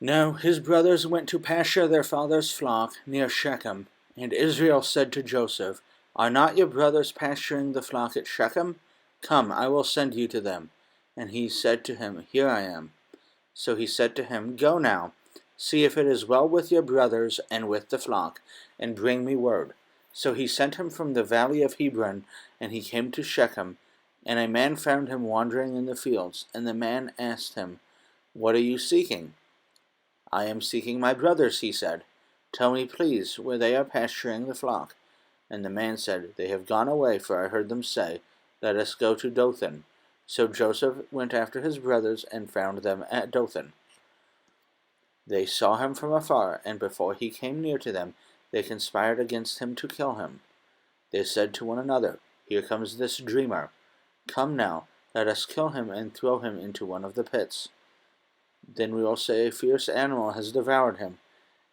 Now his brothers went to pasture their father's flock near Shechem, and Israel said to Joseph, Are not your brothers pasturing the flock at Shechem? Come, I will send you to them. And he said to him, Here I am. So he said to him, Go now, see if it is well with your brothers and with the flock, and bring me word. So he sent him from the valley of Hebron, and he came to Shechem. And a man found him wandering in the fields, and the man asked him, What are you seeking? I am seeking my brothers, he said. Tell me, please, where they are pasturing the flock. And the man said, They have gone away, for I heard them say, Let us go to Dothan. So Joseph went after his brothers and found them at Dothan. They saw him from afar, and before he came near to them, they conspired against him to kill him. They said to one another, Here comes this dreamer. Come now, let us kill him and throw him into one of the pits. Then we will say a fierce animal has devoured him,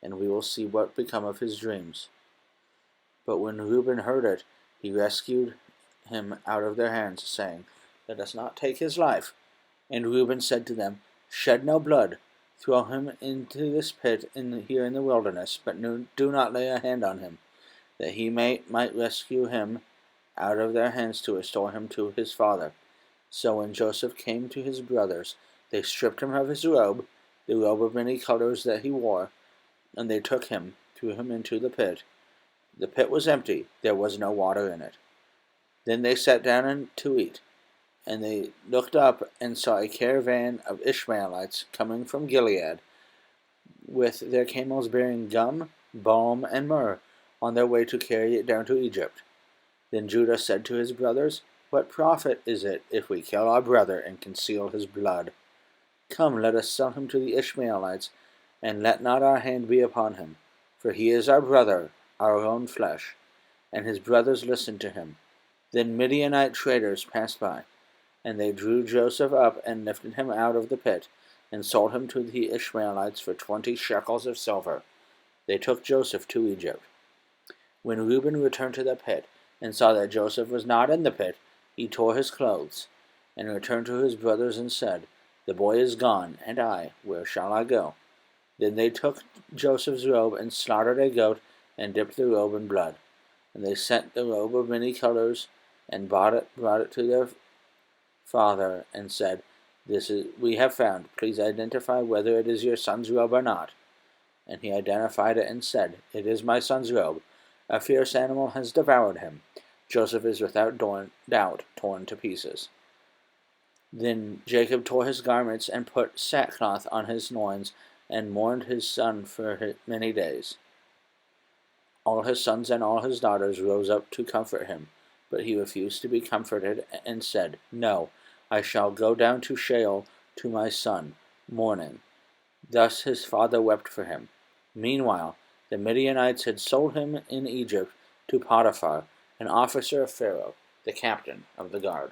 and we will see what become of his dreams. But when Reuben heard it, he rescued him out of their hands, saying, Let us not take his life. And Reuben said to them, Shed no blood. Throw him into this pit here in the wilderness, but do not lay a hand on him, that he might rescue him out of their hands to restore him to his father. So when Joseph came to his brothers, they stripped him of his robe, the robe of many colors that he wore, and they took him, threw him into the pit. The pit was empty, there was no water in it. Then they sat down to eat, and they looked up and saw a caravan of Ishmaelites coming from Gilead, with their camels bearing gum, balm, and myrrh, on their way to carry it down to Egypt. Then Judah said to his brothers, What profit is it if we kill our brother and conceal his blood? Come, let us sell him to the Ishmaelites, and let not our hand be upon him, for he is our brother, our own flesh. And his brothers listened to him. Then Midianite traders passed by, and they drew Joseph up and lifted him out of the pit, and sold him to the Ishmaelites for 20 shekels of silver. They took Joseph to Egypt. When Reuben returned to the pit, and saw that Joseph was not in the pit, he tore his clothes, and returned to his brothers and said, The boy is gone, and I, where shall I go? Then they took Joseph's robe and slaughtered a goat and dipped the robe in blood. And they sent the robe of many colors and brought it to their father and said, we have found. Please identify whether it is your son's robe or not. And he identified it and said, It is my son's robe. A fierce animal has devoured him. Joseph is without doubt torn to pieces. Then Jacob tore his garments and put sackcloth on his loins and mourned his son for many days. All his sons and all his daughters rose up to comfort him, but he refused to be comforted and said, No, I shall go down to Sheol to my son, mourning. Thus his father wept for him. Meanwhile, the Midianites had sold him in Egypt to Potiphar, an officer of Pharaoh, the captain of the guard.